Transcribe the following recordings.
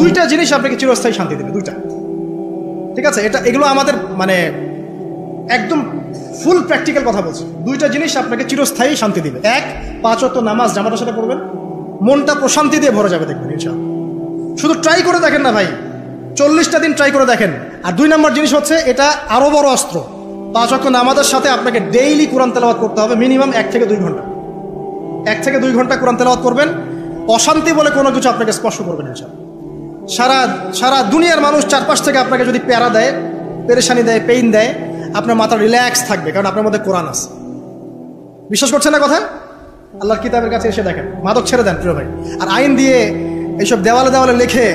দুইটা জিনিস আপনাকে চিরস্থায়ী শান্তি দেবে, দুইটা। ঠিক আছে, এগুলো আমাদের মানে একদম ফুল প্র্যাকটিক্যাল কথা বলছি। দুইটা জিনিস আপনাকে চিরস্থায়ী শান্তি দিবে। এক, 5 ওয়াক্ত নামাজ জামাতের সাথে পড়বেন, মনটা প্রশান্তি দিয়ে ভরে যাবে, দেখবেন ইনশাআল্লাহ। শুধু ট্রাই করে দেখেন না ভাই, 40টা দিন ট্রাই করে দেখেন। আর 2 নম্বর জিনিস হচ্ছে, এটা আরো বড় অস্ত্র, 5 ওয়াক্ত নামাজের সাথে আপনাকে ডেইলি কোরআন তেলাওয়াত করতে হবে, মিনিমাম 1 থেকে 2 ঘন্টা। 1 থেকে 2 ঘন্টা কোরআন তেলাওয়াত করবেন, অশান্তি বলে কোনো কিছু আপনাকে স্পর্শ করবেন ইনশাআল্লাহ। সারা দুনিয়ার মানুষ চারপাশ থেকে আপনাকে যদি প্যারা দেয়, পেরেশানি দেয়, পেইন দেয়, আপনার মাথা রিল্যাক্স থাকবে, কারণ আপনার মধ্যে কোরআন আছে। বিশ্বাস করছেন না কথা? আল্লাহর কিতাবের কাছে এসে দেখেন, মাদক ছেড়ে দেন প্রিয় ভাই। আর আইন দিয়ে এইসব দেওয়ালে দেওয়ালে লেখে,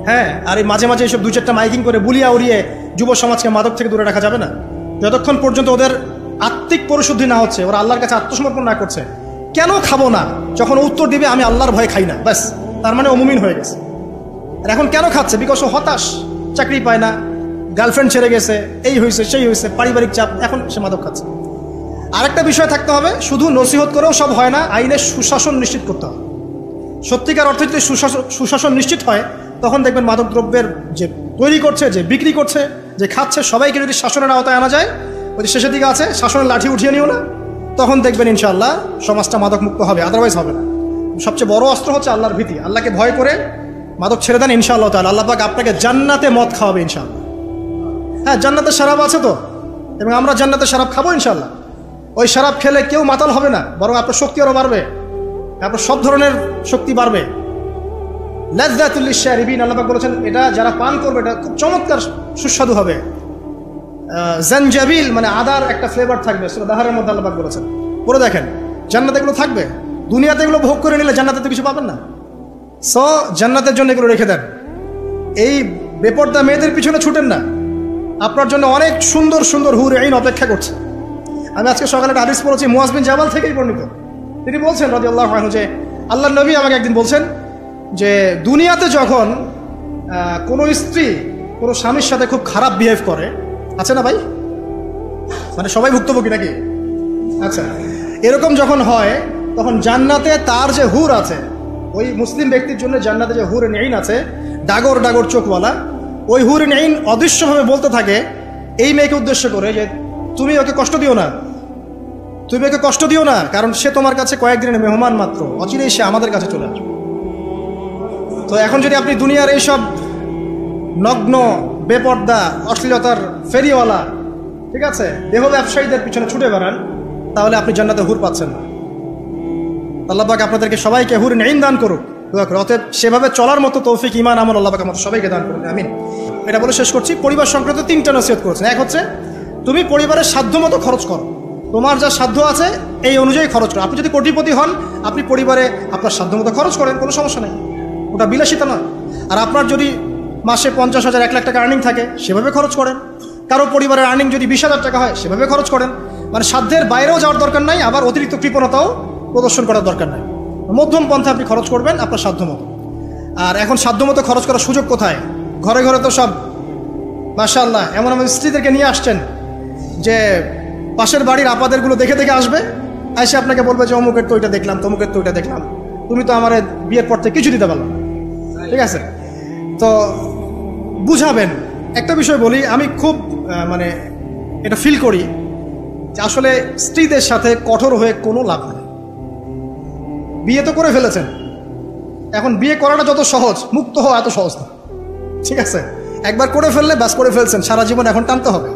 হ্যাঁ, আর এই মাঝে মাঝে এইসব 2-4টা মাইকিং করে বুলিয়া উড়িয়ে যুব সমাজকে মাদক থেকে দূরে রাখা যাবে না। যতক্ষণ পর্যন্ত ওদের আত্মিক পরিশুদ্ধি না হচ্ছে, ওরা আল্লাহর কাছে আত্মসমর্পণ না করছে। কেন খাবো না, যখন উত্তর দিবে আমি আল্লাহর ভয় খাই না, ব্যাস, তার মানে ও মুমিন হয়ে গেছে। আর এখন কেন খাচ্ছে? বিকজ ও হতাশ, চাকরি পায় না, গার্লফ্রেন্ড ছেড়ে গেছে, এই হয়েছে সেই হয়েছে, পারিবারিক চাপ, এখন সে মাদক খাচ্ছে। আরেকটা বিষয় থাকতে হবে, শুধু নসিহত করেও সব হয় না, আইনের সুশাসন নিশ্চিত করতে হবে। সত্যিকার অর্থে যদি সুশাসন নিশ্চিত হয়, তখন দেখবেন মাদক দ্রব্যের যে তৈরি করছে, যে বিক্রি করছে, যে খাচ্ছে, সবাইকে যদি শাসনের আওতায় আনা যায়, ওই যে শেষের দিকে আছে শাসনের লাঠি উঠিয়ে নিও না, তখন দেখবেন ইনশাআল্লাহ সমাজটা মাদক মুক্ত হবে, আদারওয়াইজ হবে না। সবচেয়ে বড় অস্ত্র হচ্ছে আল্লাহর ভীতি। আল্লাহকে ভয় করে মাদক ছেড়ে দেন, ইনশাআল্লাহ তাআলা আল্লাহ পাক আপনাকে জান্নাতে মদ খাওয়াবে ইনশাআল্লাহ। হ্যাঁ, জান্নাতে শরাব আছে তো, এবং আমরা জান্নাতে শরাব খাবো ইনশাআল্লাহ। ওই শরাব খেলে কেউ মাতাল হবে না, বরং আপনার শক্তি আরও বাড়বে, আপনার সব ধরনের শক্তি বাড়বে। লাযযাতুল লিশ-শারিবিন, আল্লাহ পাক বলেছেন এটা যারা পান করবে এটা খুব চমৎকার সুস্বাদু হবে। জানজাবিল মানে আদার একটা ফ্লেভার থাকবে, সূরা দাহারের মধ্যে আল্লাহ পাক বলেছেন। পরে দেখেন জান্নাতে এগুলো থাকবে। দুনিয়াতে এগুলো ভোগ করে নিলে জান্নাতে তো কিছু পাবেন না। সো জান্নাতের জন্য এগুলো রেখে দেন। এই বেপরদা মেয়েদের পিছনে ছুটেন না, আপনার জন্য অনেক সুন্দর সুন্দর হুর আইন অপেক্ষা করছে। আমি আজকে সকালে একটা হাদিস পড়েছি, মুয়াজ বিন জাবাল থেকেই বর্ণিত। তিনি বলছেন রাদিয়াল্লাহু আনহু যে আল্লাহর নবী আমাকে একদিন বলছেন যে দুনিয়াতে যখন কোনো স্ত্রী কোনো স্বামীর সাথে খুব খারাপ বিহেভ করে, আছে না ভাই, মানে সবাই ভুক্তভোগী নাকি? আচ্ছা, এরকম যখন হয় তখন জান্নাতে তার যে হুর আছে, ওই মুসলিম ব্যক্তির জন্য জান্নাতে যে হুর আইন আছে, ডাগর ডাগর চোখওয়ালা, ওই হুর আইন অদৃশ্যভাবে বলতে থাকে এই মেয়েকে উদ্দেশ্য করে যে তুমি ওকে কষ্ট দিও না, তুমি ওকে কষ্ট দিও না, কারণ সে তোমার কাছে কয়েকদিনের মেহমান মাত্র, অচিরেই সে আমাদের কাছে চলে আসবে। তো এখন যদি আপনি দুনিয়ার এইসব নগ্ন বেপর্দা অশ্লীলতার ফেরিওয়ালা, ঠিক আছে, দেহ ব্যবসায়ীদের পিছনে ছুটে বেড়ান, তাহলে আপনি জান্নাতে হুর পাচ্ছেন না। আল্লাহ পাক আপনাদেরকে সবাইকে হুর নেইন দান করুক, দোয়া করে। অতএব সেভাবে চলার মতো তৌফিক, ঈমান, আমল আল্লাহ পাক আমাদের সবাইকে দান করুন, আমিন। এটা বলে শেষ করছি। পরিবার সংক্রান্ত 3টা নসিহত করেছেন। এক হচ্ছে তুমি পরিবারের সাধ্য মতো খরচ করো, তোমার যা সাধ্য আছে এই অনুযায়ী খরচ করো। আপনি যদি কোটিপতি হন, আপনি পরিবারে আপনার সাধ্য মতো খরচ করেন, কোনো সমস্যা নেই, ওটা বিলাসিতা নয়। আর আপনার যদি মাসে 50,000 1 লাখ টাকা আর্নিং থাকে, সেভাবে খরচ করেন। কারো পরিবারের আর্নিং যদি 20,000 টাকা হয়, সেভাবে খরচ করেন। মানে সাধ্যের বাইরেও যাওয়ার দরকার নাই, আবার অতিরিক্ত কৃপণতাও প্রদর্শন করার দরকার নাই। মধ্যম পন্থা আপনি খরচ করবেন আপনার সাধ্য মতো। আর এখন সাধ্য মতো খরচ করার সুযোগ কোথায়? ঘরে ঘরে তো সব মাশাআল্লাহ এমন এমন স্ত্রীদেরকে নিয়ে আসছেন যে পাশের বাড়ির আপাদেরগুলো দেখে দেখে আসবে, এসে আপনাকে বলবে যে অমুকের তো ওইটা দেখলাম, তমুকের তো ওইটা দেখলাম, তুমি তো আমার বিয়ের পর থেকে কিছু দিতে পারলো না। ঠিক আছে, তো বুঝাবেন। একটা বিষয় বলি, আমি খুব মানে এটা ফিল করি যে আসলে স্ত্রীদের সাথে কঠোর হয়ে কোনো লাভ নেই। বিয়ে তো করে ফেলেছেন, এখন বিয়ে করাটা যত সহজ, মুক্ত হওয়া এত সহজ না। ঠিক আছে, একবার করে ফেললে ব্যাস করে ফেলছেন, সারা জীবন এখন টানতে হবে।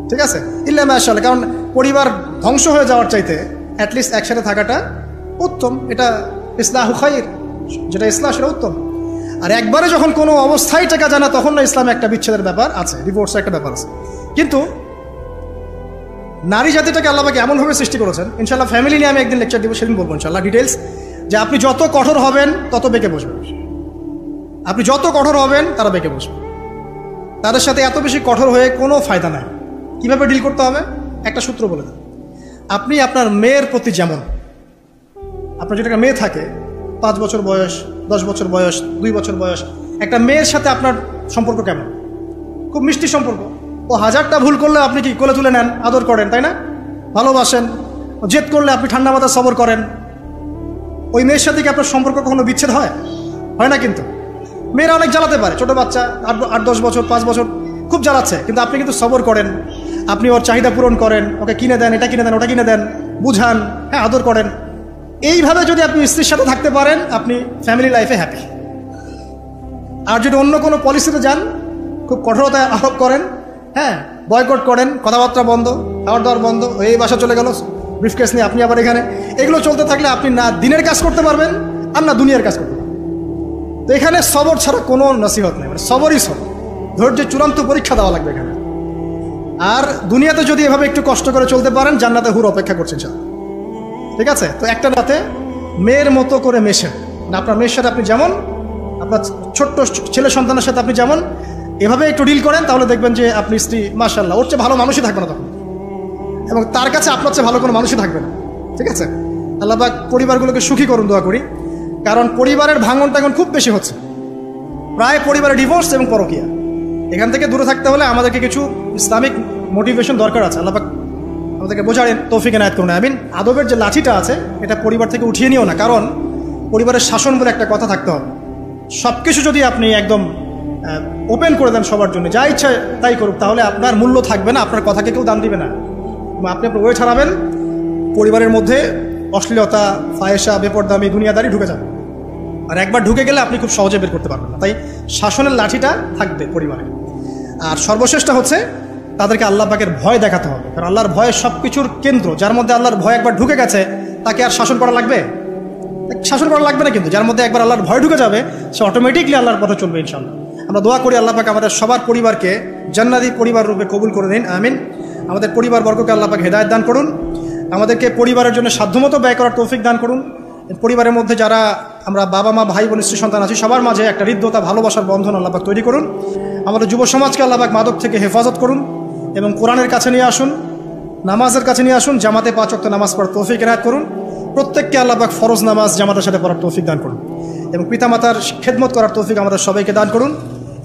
ঠিক আছে, ইল্লা মাশাআল্লাহ, কারণ পরিবার ধ্বংস হয়ে যাওয়ার চাইতে অ্যাটলিস্ট একসাথে থাকাটা উত্তম। এটা ইসলাহু খায়র, যেটা ইসলাম সেটা উত্তম। আর একবারে যখন কোনো অবস্থায় টাকা জানা, তখন না ইসলামে একটা বিচ্ছেদের ব্যাপার আছে, ডিভোর্সের একটা ব্যাপার আছে। কিন্তু নারী জাতিটাকে আল্লাহ পাক এমনভাবে সৃষ্টি করেছেন, ইনশাআল্লাহ ফ্যামিলি নিয়ে আমি একদিন লেকচার দিব, সেদিন বলবো ইনশাআল্লাহ ডিটেলস, যে আপনি যত কঠোর হবেন তত বেঁকে বসবেন। আপনি যত কঠোর হবেন তারা বেঁকে বসবে। তাদের সাথে এত বেশি কঠোর হয়ে কোনো ফায়দা নাই। কীভাবে ডিল করতে হবে একটা সূত্র বলে দেন। আপনি আপনার মেয়ের প্রতি যেমন, আপনার যদি একটা মেয়ে থাকে 5 বছর বয়স, 10 বছর বয়স, 2 বছর বয়স, একটা মেয়ের সাথে আপনার সম্পর্ক কেমন? খুব মিষ্টি সম্পর্ক। ও 1000টা ভুল করলে আপনি কি কোলে তুলে নেন, আদর করেন, তাই না? ভালোবাসেন। জেদ করলে আপনি ঠান্ডা মাথায় সবর করেন। ওই মেয়ের সাথে কি আপনার সম্পর্ক কখনো বিচ্ছেদ হয়? হয় না কিন্তু। মেয়েরা অনেক জ্বালাতে পারে, ছোট বাচ্চা 8-10 বছর 5 বছর খুব জ্বালাচ্ছে, কিন্তু আপনি কিন্তু সবর করেন, আপনি ওর চাহিদা পূরণ করেন, ওকে কিনে দেন, এটা কিনে দেন, ওটা কিনে দেন, বুঝান, হ্যাঁ আদর করেন। এইভাবে যদি আপনি স্ত্রীর সাথে থাকতে পারেন, আপনি ফ্যামিলি লাইফে হ্যাপি। আর যদি অন্য কোনো পলিসিতে যান, খুব কঠোরতা আরোপ করেন, হ্যাঁ বয়কট করেন, কথাবার্তা বন্ধ, খাওয়ার দাওয়ার বন্ধ, এই বাসা চলে গেল ব্রিফকেস নিয়ে, আপনি আবার এখানে, এগুলো চলতে থাকলে আপনি না দিনের কাজ করতে পারবেন আর না দুনিয়ার কাজ করতে পারবেন। তো এখানে সবর ছাড়া কোনো নসিহত নেই, মানে সবরই সবর, ধৈর্যের চূড়ান্ত পরীক্ষা দেওয়া লাগবে এখানে। আর দুনিয়াতে যদি এভাবে একটু কষ্ট করে চলতে পারেন, জান্নাতে হুর অপেক্ষা করছেন সব, ঠিক আছে? তো একটা রাতে মেয়ের মতো করে মেশেন না, আপনার মেয়ের সাথে আপনি যেমন, আপনার ছোট্ট ছেলে সন্তানের সাথে আপনি যেমন এভাবে একটু ডিল করেন, তাহলে দেখবেন যে আপনি স্ত্রী মাশাআল্লাহ ওর চেয়ে ভালো মানুষই থাকবে না তখন, এবং তার কাছে আপনার চেয়ে ভালো কোনো মানুষই থাকবে না, ঠিক আছে? আল্লাহ পাক পরিবারগুলোকে সুখী করুন, দোয়া করি। কারণ পরিবারের ভাঙনটা এখন খুব বেশি হচ্ছে, প্রায় পরিবারে ডিভোর্স এবং পরকীয়া। এখান থেকে দূরে থাকতে হলে আমাদেরকে কিছু ইসলামিক মোটিভেশন দরকার আছে। আল্লাহ পাক আমাদেরকে বোঝালেন, তৌফিক এনায়েত করুন, আমিন। আদবের যে লাঠিটা আছে এটা পরিবার থেকে উঠিয়ে নিও না, কারণ পরিবারের শাসন বলে একটা কথা থাকতে হবে। সব কিছু যদি আপনি একদম ওপেন করে দেন সবার জন্য, যা ইচ্ছা তাই করুক, তাহলে আপনার মূল্য থাকবে না, আপনার কথাকে কেউ দাম দিবে না, আপনি আপনার ওয়ে ছাড়াবেন, পরিবারের মধ্যে অশ্লীলতা, ফায়েশা, বেপরদামি, দুনিয়াদারি ঢুকে যাবে। আর একবার ঢুকে গেলে আপনি খুব সহজে বের করতে পারবেন না। তাই শাসনের লাঠিটা থাকবে পরিবারে। আর সর্বশেষটা হচ্ছে তাদেরকে আল্লাহ পাকের ভয় দেখাতে হবে, কারণ আল্লাহর ভয় সব কিছুর কেন্দ্র। যার মধ্যে আল্লাহর ভয় একবার ঢুকে গেছে, তাকে আর শাসন করা লাগবে? শাসন করা লাগবে না। কিন্তু যার মধ্যে একবার আল্লাহর ভয় ঢুকে যাবে, সে অটোমেটিকলি আল্লাহর পথে চলবে ইনশাআল্লাহ। আমরা দোয়া করি আল্লাহ পাক আমাদের সবার পরিবারকে জান্নাতি পরিবার রূপে কবুল করে দিন, আমিন। আমাদের পরিবারবর্গকে আল্লাহ পাক হেদায়েত দান করুন, আমাদেরকে পরিবারের জন্য সাধ্যমতো ব্যয় করার তৌফিক দান করুন। পরিবারের মধ্যে যারা আমরা বাবা মা, ভাই বোন, স্ত্রী সন্তান আছি, সবার মাঝে একটা হৃদ্যতা, ভালোবাসার বন্ধন আল্লাহ পাক তৈরি করুন। আমাদের যুব সমাজকে আল্লাহ পাক মাদক থেকে হেফাজত করুন এবং কোরআনের কাছে নিয়ে আসুন, নামাজের কাছে নিয়ে আসুন, জামাতে 5 ওয়াক্ত নামাজ পড়ার তৌফিক এনায়েত করুন। প্রত্যেককে আল্লাহ পাক ফরজ নামাজ জামাতের সাথে পড়ার তৌফিক দান করুন এবং পিতামাতার খেদমত করার তৌফিক আমাদের সবাইকে দান করুন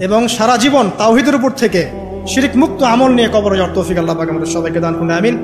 এবং সারা জীবন তাওহীদের উপর থেকে শিরক মুক্ত আমল নিয়ে কবরে যাওয়ার তৌফিক আল্লাহ পাক আমাদের সবাইকে দান করুন, আমিন।